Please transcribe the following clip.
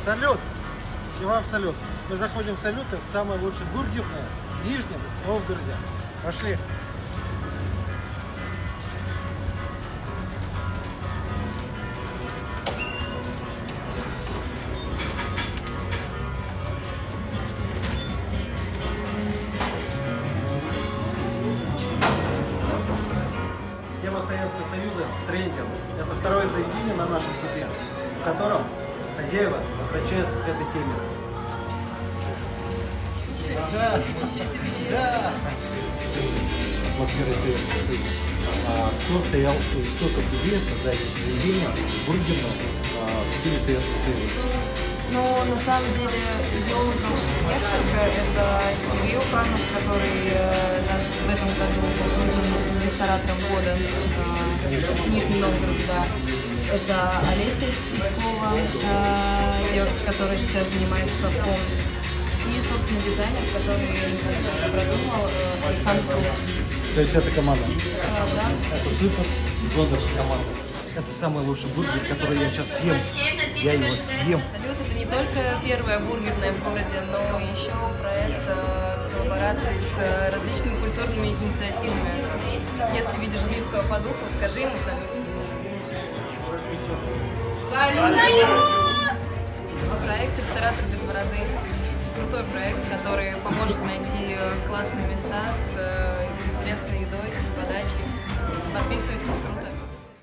Салют! И вам салют. Мы заходим в салют, это самая лучшая бургерная в Нижнем Новгороде. Пошли. Тема Советского Союза в тренде. Это второе заведение на нашем пути, в котором хозяева возвращаются к этой теме. Да, да. Атмосфера Советского Союза. Кто стоял у истоков идеи создать заведение бургерное в стиле Советского Союза? Но на самом деле идеологов несколько. Это Сергей Уханов, который в этом году был признан ресторатором года в Нижнем Новгороде, да. Это Олеся Искова, девушка, которая сейчас занимается совком. И, собственно, дизайнер, который продумал, Александр Фролов. То есть это команда? Да. Это супер, зондер команда. Это самый лучший бургер, который я сейчас съем. Я его съем. Салют — это не только первая бургерная в городе, но еще проект коллаборации с различными культурными инициативами. Если видишь близкого по духу, скажи ему салют. Салют! Проект «Ресторатор без бороды». Крутой проект, который поможет найти классные места с интересной едой, подачей. Подписывайтесь.